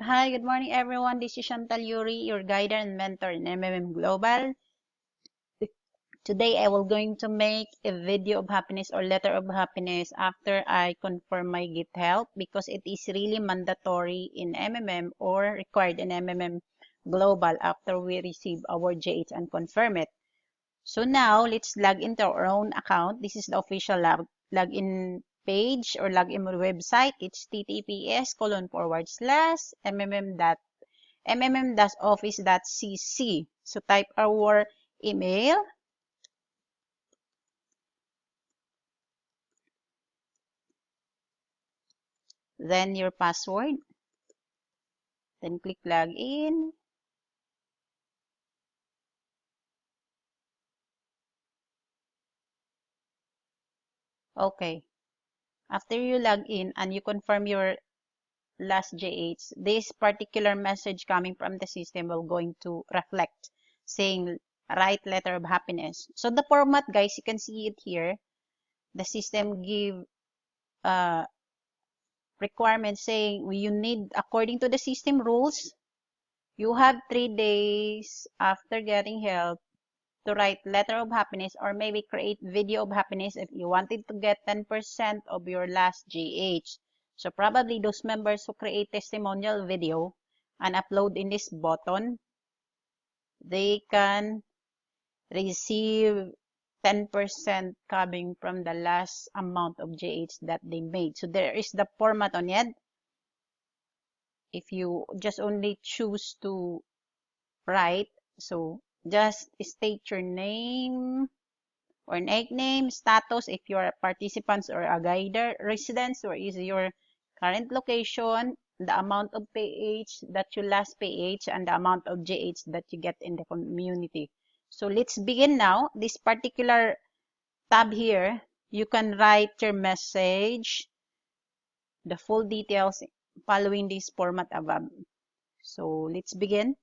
Hi, good morning everyone. This is Chantal Yuri, your guide and mentor in MMM Global. Today I will going to make a video of happiness or letter of happiness after I confirm my Get Help because it is really mandatory in MMM or required in MMM Global after we receive our JH and confirm it. So now let's log into our own account. This is the official login page or login website. It's https://mmm.office.cc. So type our email, then your password, then click login. Okay. After you log in and you confirm your last JH, this particular message coming from the system will going to reflect saying write letter of happiness. So the format, guys, you can see it here. The system give requirements saying you need, according to the system rules, you have 3 days after getting help to write letter of happiness or maybe create video of happiness if you wanted to get 10% of your last GH. So probably those members who create testimonial video and upload in this button, they can receive 10% coming from the last amount of GH that they made. So there is the format on it. If you just only choose to write, so just state your name or nickname, status if you're a participant or a guider, residence, or is your current location, the amount of PH that you last PH, and the amount of JH that you get in the community. So let's begin now. This particular tab here, you can write your message, the full details following this format above. So let's begin.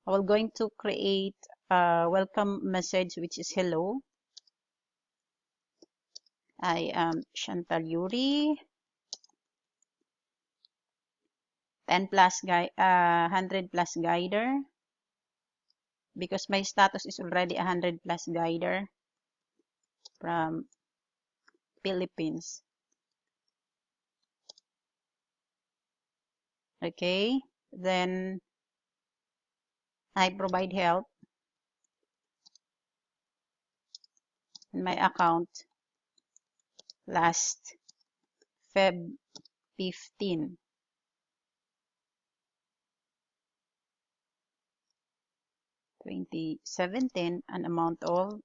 I will going to create a welcome message which is hello. I am Chantal Yuri, 100 plus guider, because my status is already 100 plus guider from Philippines. Okay, then I provide help in my account last Feb 15. 2017, an amount of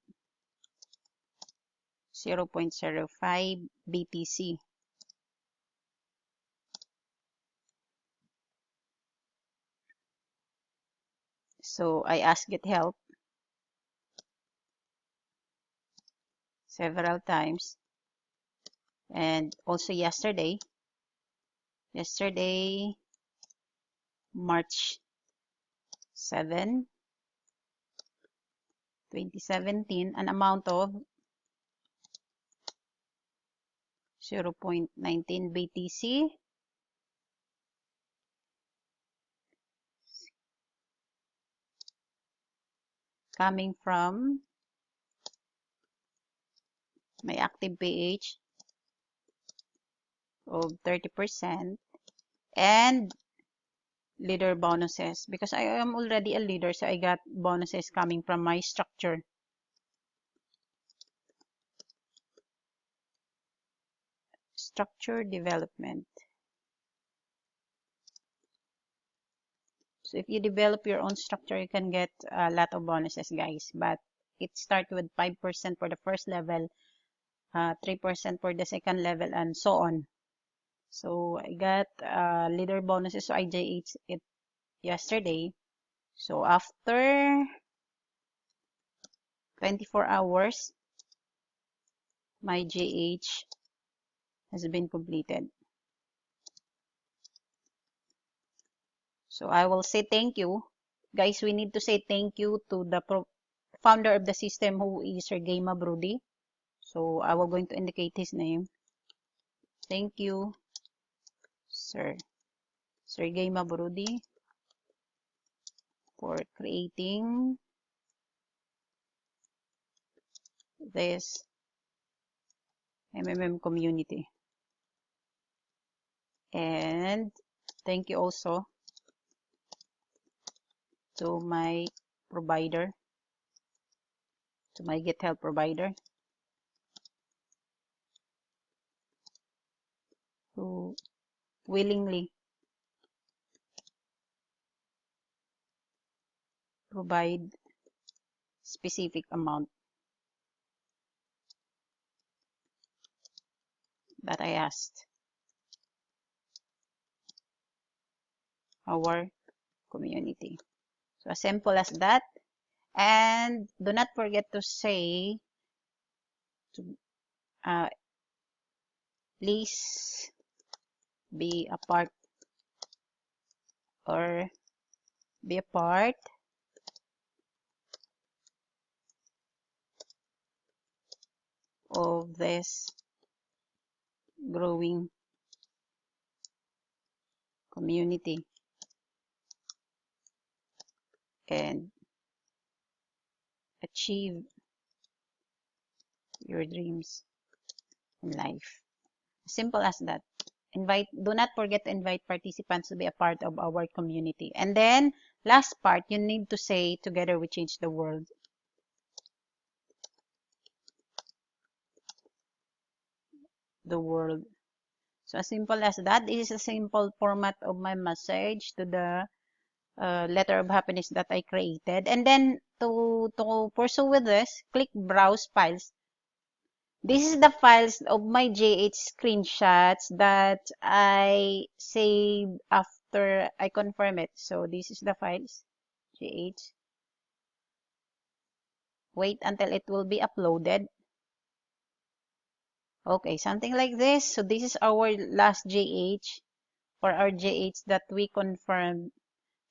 0.05 BTC. So I asked get help several times, and also yesterday March 7, 2017, an amount of 0.19 BTC. Coming from my active PH of 30% and leader bonuses, because I am already a leader, so I got bonuses coming from my structure. Structure development. So if you develop your own structure, you can get a lot of bonuses, guys, but it starts with 5% for the first level, 3% for the second level, and so on. So I got leader bonuses, so I JH it yesterday. So after 24 hours, my JH has been completed. So I will say thank you. Guys, we need to say thank you to the founder of the system, who is Sergey Mabrudi. So I will going to indicate his name. Thank you, sir. Sergey Mabrudi for creating this MMM community. And thank you also to my provider, to my GitHub provider, who willingly provide specific amount that I asked our community. So as simple as that. And do not forget to say to please be a part or be a part of this growing community and achieve your dreams in life. Simple as that. Do not forget to invite participants to be a part of our community. And then last part, you need to say together we change the world. The world. So as simple as that. This is a simple format of my message to the letter of happiness that I created. And then to pursue with this, click browse files. This is the files of my JH screenshots that I saved after I confirm it. So this is the files, JH. Wait until it will be uploaded. Okay, something like this. So this is our last JH for our JH that we confirmed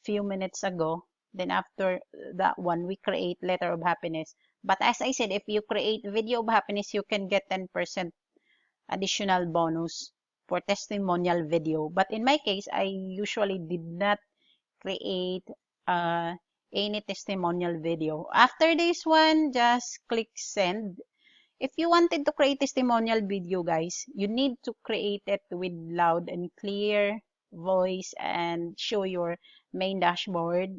few minutes ago. Then after that one, we create letter of happiness. But as I said, if you create video of happiness, you can get 10% additional bonus for testimonial video. But in my case, I usually did not create any testimonial video. After this one, just click send. If you wanted to create testimonial video, guys, you need to create it with loud and clear voice and show your main dashboard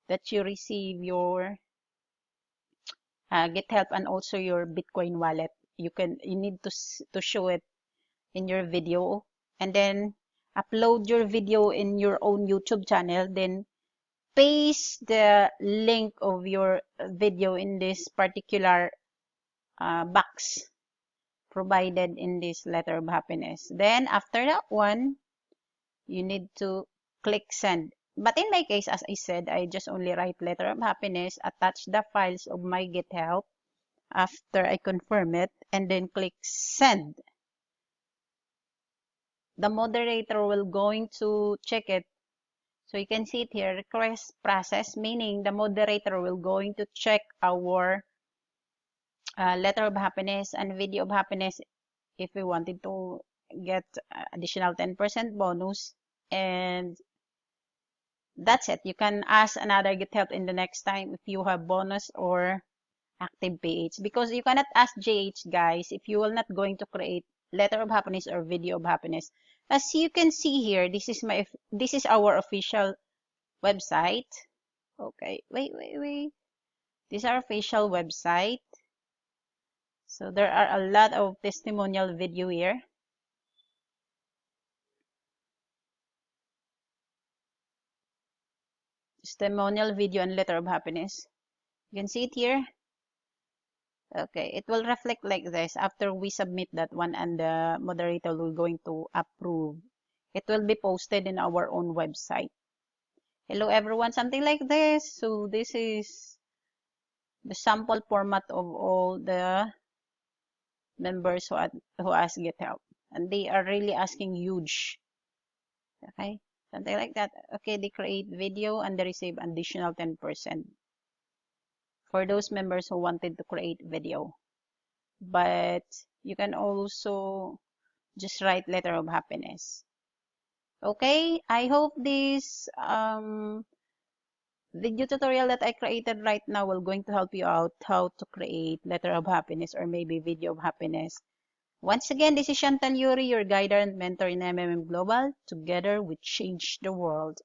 that you receive your GitHub and also your Bitcoin wallet. You need to show it in your video and then upload your video in your own YouTube channel. Then paste the link of your video in this particular box provided in this letter of happiness. Then after that one, you need to click send. But in my case, as I said, I just only write letter of happiness, attach the files of my GitHub after I confirm it, and then click send. The moderator will going to check it. So you can see it here, request process, meaning the moderator will going to check our letter of happiness and video of happiness if we wanted to get additional 10% bonus. And that's it. You can ask another GitHub in the next time if you have bonus or active PH, because you cannot ask JH, guys, if you will not going to create letter of happiness or video of happiness. As you can see here, this is our official website. Okay, wait. This is our official website. So there are a lot of testimonial video here. Testimonial video and letter of happiness. You can see it here. Okay, it will reflect like this after we submit that one and the moderator will going to approve. It will be posted in our own website. Hello everyone, something like this. So this is the sample format of all the members who ask GitHub. And they are really asking huge. Okay, something like that. Okay, they create video and they receive additional 10% for those members who wanted to create video. But you can also just write letter of happiness. Okay, I hope this video tutorial that I created right now will going to help you out how to create letter of happiness or maybe video of happiness. Once again, this is Chantal Yuri, your guide and mentor in MMM Global. Together we change the world.